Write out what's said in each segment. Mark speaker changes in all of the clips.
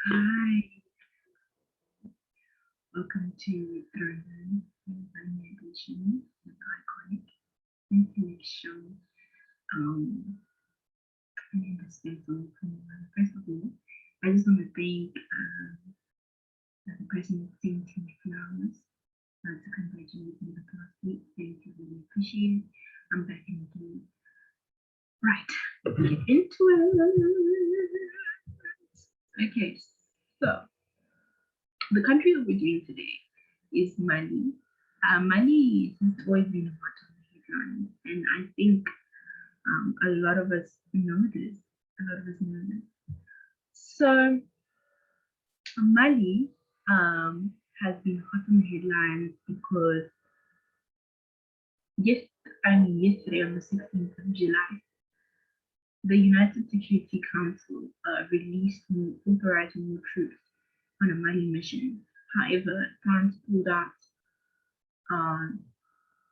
Speaker 1: Hi, welcome to Throne AZANIA edition with iconic, intellectual, um, and indispensable Queen. First of all, I just want to thank the person that sent me flowers to congratulate me the past week. Thank you, really appreciate it. I'm back in the game. Right, let's get into it. Okay, so the country that we're doing today is Mali. Mali has always been a part of the headlines, and I think a lot of us know this. A lot of us know this. So Mali has been hot in the headlines because yesterday on the 16th of July, the United Security Council released authorizing more troops on a Mali mission. However, France pulled out um,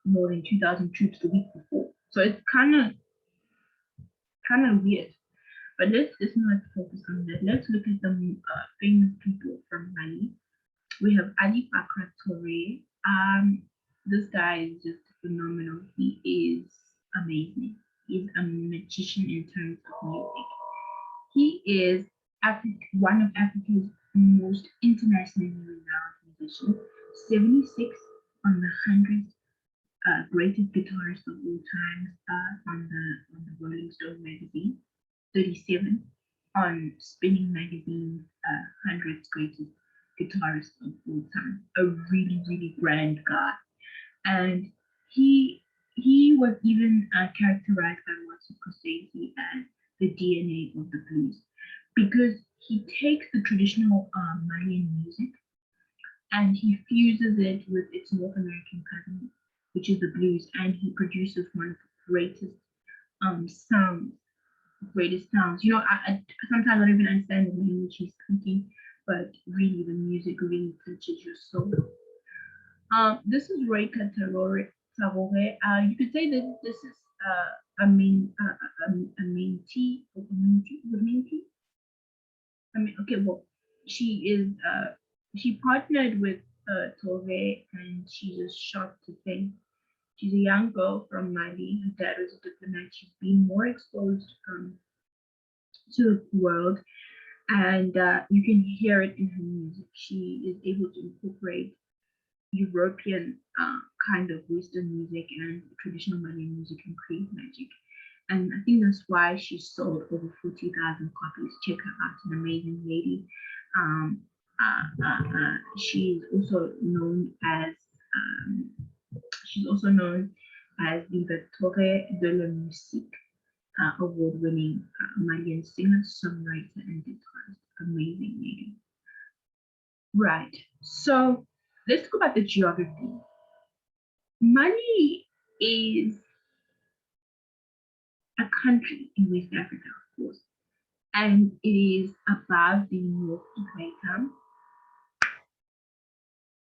Speaker 1: more than 2,000 troops the week before. So it's kind of weird. But let's not focus on that. Let's look at the famous people from Mali. We have Ali Bakr Toure. This guy is just phenomenal. He is amazing. He's a magician in terms of music. He is one of Africa's most internationally renowned musicians. 76 on the 100 greatest guitarist of all time on the Rolling Stone magazine, 37 on Spinning magazine's 100 greatest guitarists of all time. A really really grand guy, and he was even characterized by Martin Scorsese as the DNA of the blues because he takes the traditional Malian music and he fuses it with its North American cousin, which is the blues, and he produces one of the sounds, greatest sounds. I sometimes I don't even understand the language he's speaking, but really the music really touches your soul. This is Ray Tarore. You could say that this is a mentee, the mentee. Okay, well, she is she partnered with Tove, and she just shot to fame. She's a young girl from Mali. Her dad was a diplomat. She's been more exposed to the world, and you can hear it in her music. She is able to incorporate European kind of Western music and traditional Malian music and create magic. And I think that's why she sold over 40,000 copies. Check her out, an amazing lady. Um, she's also known as the Torre de la Musique award-winning Malian singer, songwriter, and guitarist. Amazing lady. Right. So let's talk about the geography. Mali is a country in West Africa, of course, and it is above the North Equator,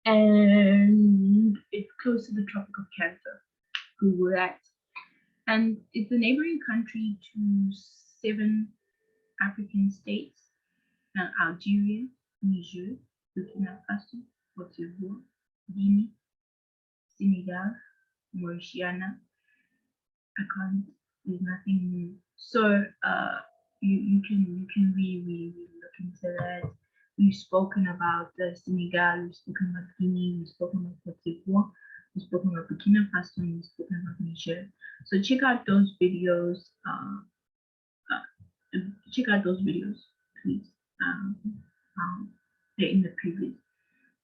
Speaker 1: and it's close to the Tropic of Cancer, where we're at. And it's a neighboring country to 7 African states: Algeria, Niger, Burkina Faso, Cote d'Ivoire, Guinea, Senegal, Mauritania. I can't. There's nothing new. So you can really look into that. We've spoken about Senegal. We've spoken about Guinea. We've spoken about Cote d'Ivoire. We've spoken about Burkina Faso. And we've spoken about Niger. So check out those videos. Check out those videos, please. They're in the previous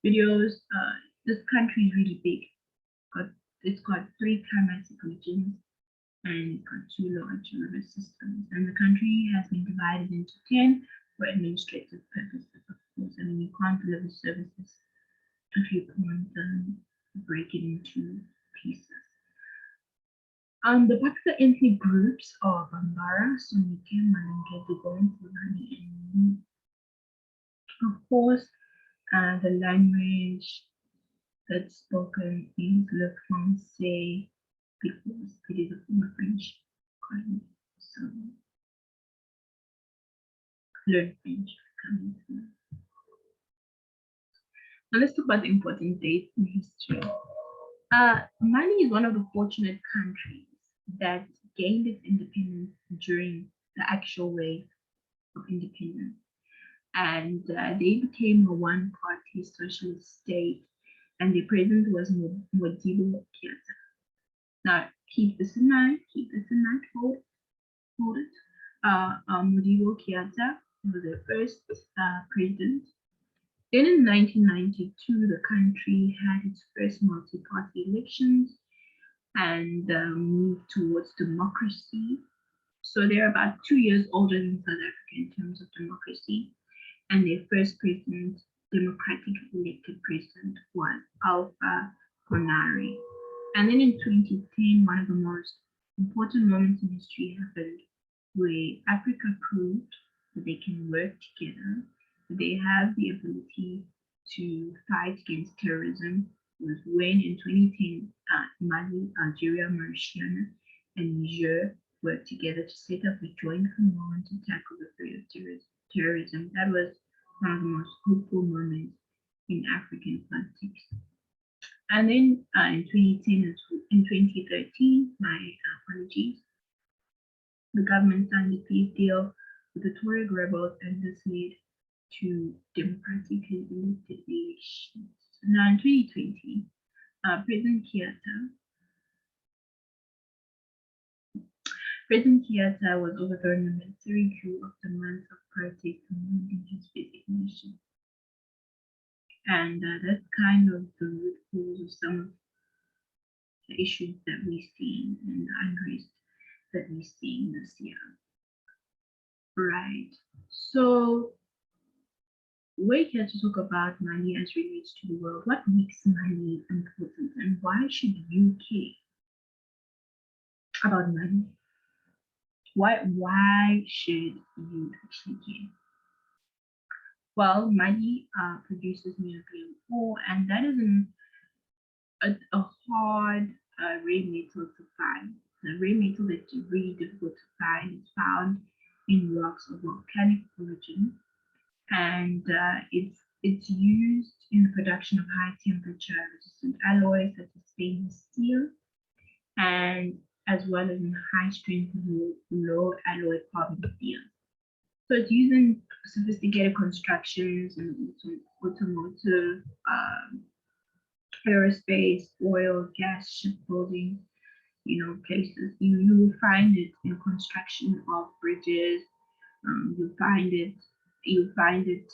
Speaker 1: videos. This country is really big. It's got 3 climatic regions and it's got 2 large river systems. And the country has been divided into 10 for administrative purposes, of course. I mean, you can't deliver services if you can't break it into pieces. The popular ethnic groups are Bambara, Soninke, Malinke, Dugong, Fulani, and Lu. Of course, the language that's spoken is Le Français because it is a form of French colony. So learn French coming through. Now let's talk about the important dates in history. Mali is one of the fortunate countries that gained its independence during the actual wave of independence, and they became a one-party socialist state, and the president was Modibo Keita. Now, keep this in mind, hold it. Modibo Keita was the first president. Then in 1992, the country had its first multi-party elections and moved towards democracy. So they're about 2 years older than South Africa in terms of democracy. And their first president, democratically elected president, was Alpha Conari. And then in 2010, one of the most important moments in history happened where Africa proved that they can work together, that they have the ability to fight against terrorism. Was when in 2010, Mali, Algeria, Mauritania, and Niger worked together to set up a joint command to tackle the threat of terrorism. That was one of the most hopeful moments in African politics. And then in 2010 and 2013, my apologies, the government signed a peace deal with the Tuareg rebels, and this led to democratically elected elections. Now in 2020, President Keita was overthrown in a military coup after months of protest demanding his resignation. And that's kind of the root cause of some of the issues that we've seen and the unrest that we've seen this year. Right. So we're here to talk about money as relates to the world. What makes money important, and why should you care about money? Why should you actually care? Well, money produces neodymium ore, and that is a hard rare metal to find. The rare metal that's really difficult to find is found in rocks of volcanic origin, and it's used in the production of high temperature resistant alloys such as stainless steel, and as well as in high strength low alloy carbon steel. So it's used in sophisticated constructions and automotive, aerospace, oil, gas, shipbuilding, places. You will find it in construction of bridges. You'll find it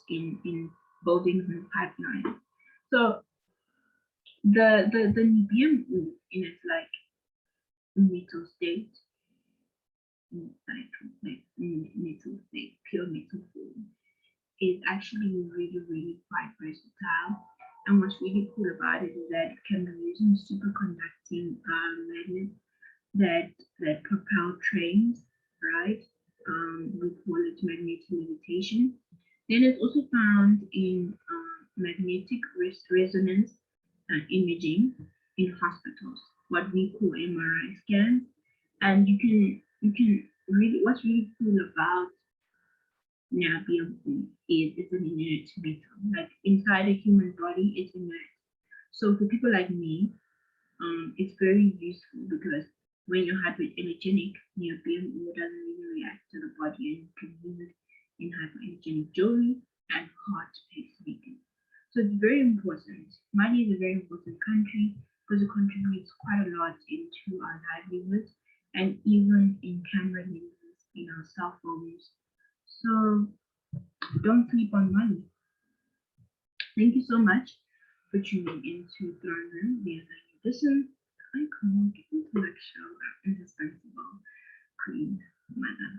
Speaker 1: in buildings and pipelines. So the niobium ore in its like metal state, metal state, pure metal form, is actually really quite versatile. And what's really cool about it is that it can be used in superconducting magnets that propel trains, right? We call it magnetic levitation. Then it's also found in magnetic resonance imaging in hospitals, what we call MRI scans. And you can really, what's really cool about niobium is it's an inert metal. Like inside a human body, it's inert. So for people like me, it's very useful because when you're hypoenergenic, niobium ore doesn't really react to the body, and you can use it in hypoenergenic jewelry and heart pacemakers. So it's very important. Mali is a very important country because it contributes quite a lot into our livelihoods and even in camera lenses in our cell phones. So don't sleep on money. Thank you so much for tuning into Throne Room, the AZANIA edition. I call intellectual, indispensable Queen Mother.